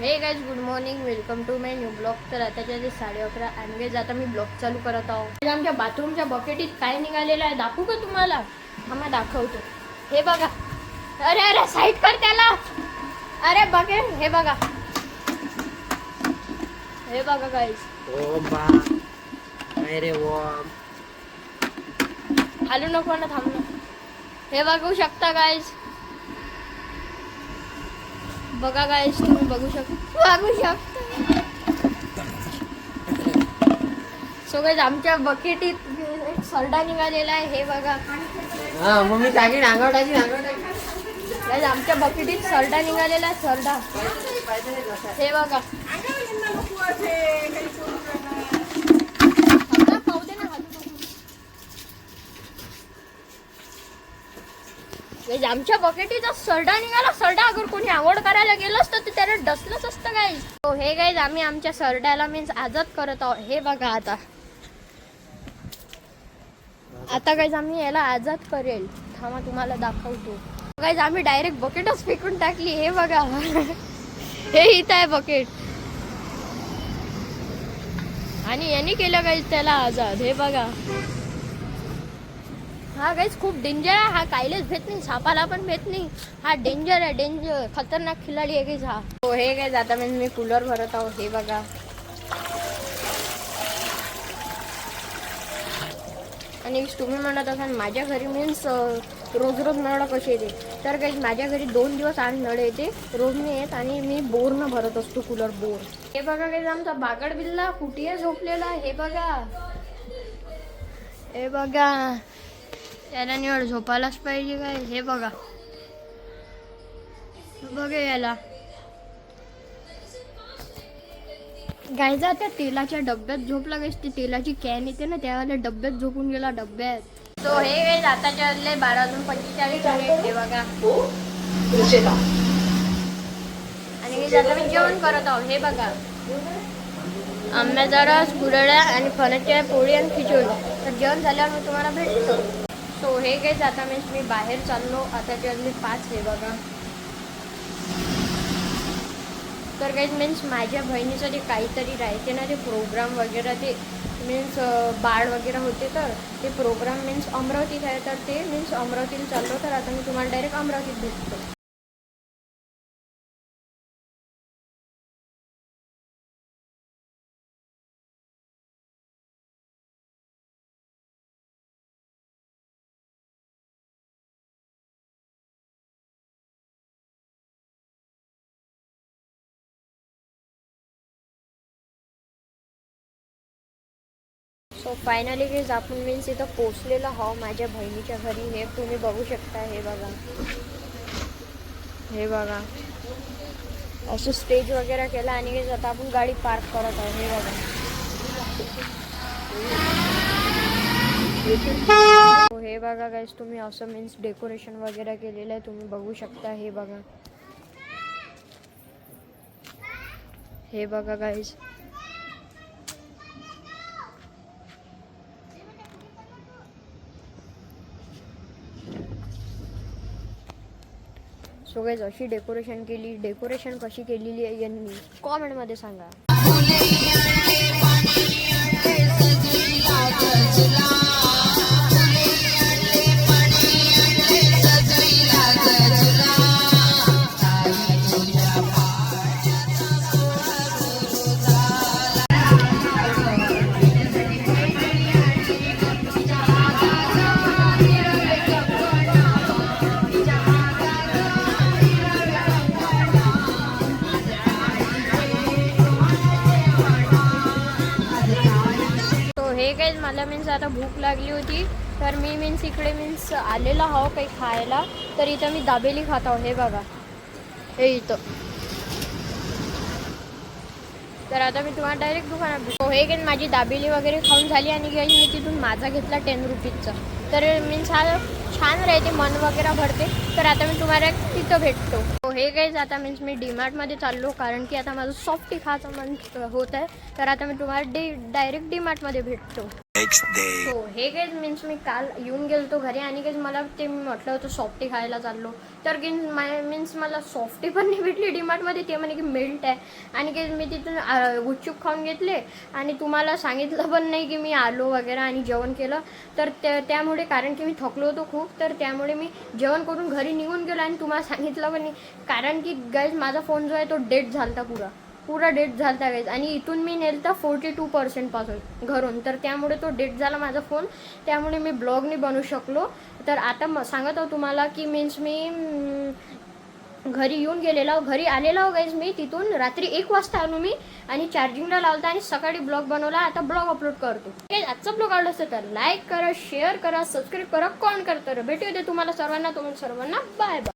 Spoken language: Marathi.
हे guys good morning, welcome to my new blog. तर आताच्या 11:30 आणि गाइज आता मी ब्लॉग चालू करत आहोत. आमच्या बाथरूमच्या बकेटीत काय निघालेलं आहे दाखवू का तुम्हाला? आम्हा दाखवतो. हे बघा. अरे अरे साईड कर त्याला. अरे बकेट हे बघा. हे बघा गाइज. ओ बा अरे वो हालू नको ना, थांब ना. हे बघू शकता गाइज. बघा गाइज, तुम्ही बघू शकता. सो गाइज आमच्या बकेटीत एक सरडा निघालेला आहे. हे बघा. हा मम्मी टाकी टाकी गाइज आमच्या बकेटीत सरडा निघालेला आहे. सरडा हे बघा. गाइज आमच्या बकेटीचा सरडा निघाला. सरडा अगर कोणी आवड करायला गेलं असतं तर त्याला डसलंच असतं गाइज. हो हे गाइज आम्ही आमच्या सरड्याला मीन्स आजाद करत आहोत. हे बघा. आता गाइज आम्ही याला आजाद करेल. थांबा तुम्हाला दाखवतो. गाइज आम्ही डायरेक्ट बकेटच फेकून टाकली. हे बघा. हे इथं आहे बकेट आणि यांनी केलं गाइज त्याला आजाद. हे बघा. हा गाइज खूप डेंजर आहे. हा कायलेच भेट नाही, सापाला पण भेट नाही. हा डेंजर आहे, डेंजर खतरनाक खिलाडी आहे गाइज हा. हो हे गाइज आता मी कूलर भरत आहो. हे बघा. आणि तुम्ही म्हणत असाल माझ्या घरी मीन्स रोज रोज नळ कसे येते, तर गाइज माझ्या घरी 2 दिवस आड नळ येते, रोज नाही येत. आणि मी बोरनं भरत असतो कूलर, बोर. हे बघा गाइज आमचा बागड बिल्ला कुठे झोपलेला. हे बघा. हे बघा. याला निवड झोपायलाच पाहिजे काय. हे बघा. बघा याला. गायचा त्या तेलाच्या डब्यात झोपला. गाइज ती तेलाची कॅन येते ना, त्यावेळेला डब्यात झोपून गेला, डब्यात. तो हे गाइज आताच्या 12:45 आहे. हे बघा. आणि गाइज आता मी जेवण करत आहोत. हे बघा. आंब्याचा रस, कुरड्या आणि फणसच्या पोळी आणि खिचडी. तर जेवण झाल्यावर मी तुम्हाला भेटतो. सो हे गाइज आता मी बाहेर चाललो. आताच्या 5. हे बघा. तर गाइज मीन्स माझ्या बहिणीचं जे काहीतरी राहायचे ना, ते प्रोग्राम वगैरे, ते मीन्स बाळ वगैरे होते, तर ते प्रोग्राम मीन्स अमरावतीत आहे. तर ते मीन्स अमरावतीला चाललो. तर आता मी तुम्हाला डायरेक्ट अमरावतीत भेटतो. सो फायनली गाइज आपण मीन्स इथं पोचलेलो आहो माझ्या बहिणीच्या घरी. हे तुम्ही बघू शकता. हे बघा. हे बघा. असं स्टेज वगैरे केलं आणि गाइज आता आपण गाडी पार्क करत आहोत. हे बघा. हे बघा गाइज तुम्ही असं मीन्स डेकोरेशन वगैरे केलेलं आहे, तुम्ही बघू शकता. हे बघा. हे बघा गाइज. सो गाइज अशी डेकोरेशन केली. डेकोरेशन कशी केलेली आहे यांनी कॉमेंटमध्ये सांगा. हे गाइज मला मीन्स आता भूक लागली होती, तर मी मीन्स इकडे मीन्स आलेला आहो काही खायला. तर इथं मी दाबेली खात आहो. हे बघा. हे इथं. तर आता मी तुम्हाला डायरेक्ट दुकानात. हो हे गाइज माझी दाबेली वगैरे खाऊन झाली आणि गाइज मी तिथून माझा घेतला 10 रुपीजचा. तर मीन्स हा छान राहते, मन वगैरे भरते. तर आता मी तुम्हाला तिथं भेटतो. हो हे गाइज आता मीन्स मी डीमार्टमध्ये चाललो, कारण की आता माझं सॉफ्टी खायचं मन होत आहे. तर आता मी तुम्हाला डायरेक्ट डीमार्टमध्ये भेटतो. हो हे गेज मीन्स मी काल येऊन गेलतो घरी आणि गेज मला ते मी म्हटलं होतं सॉफ्टी खायला चाललो तर गेज मीन्स मला सॉफ्टी पण नाही भेटली डीमार्टमध्ये ते म्हणे की मिल्ट आहे आणि गेज मी तिथून गुपचूप खाऊन घेतले आणि तुम्हाला सांगितलं पण नाही की मी आलो वगैरे आणि जेवण केलं तर त्यामुळे कारण की मी थकलो होतो खूप तर त्यामुळे मी जेवण करून घरी निघून गेलो आणि तुम्हाला सांगितलं पण नाही कारण की गाईज माझा फोन जो आहे तो डेड झाला पुरा डेट झाला गाईज आणि इथून मी नेलं 42% पासून घरून तर त्यामुळे तो डेट झाला माझा फोन त्यामुळे मी ब्लॉग नाही बनवू शकलो तर आता सांगत आहो तुम्हाला की मीन्स मी घरी येऊन गेलेलो घरी आलेलो गाईज मी तिथून रात्री 1 वाजता आलो मी आणि चार्जिंगला लावता आणि सकाळी ब्लॉग बनवला आता ब्लॉग अपलोड करतो आजचा ब्लॉग आवडला असेल तर लाईक करा शेअर करा सबस्क्राईब करा कॉमेंट करता भेटू दे तुम्हाला सर्वांना बाय बाय.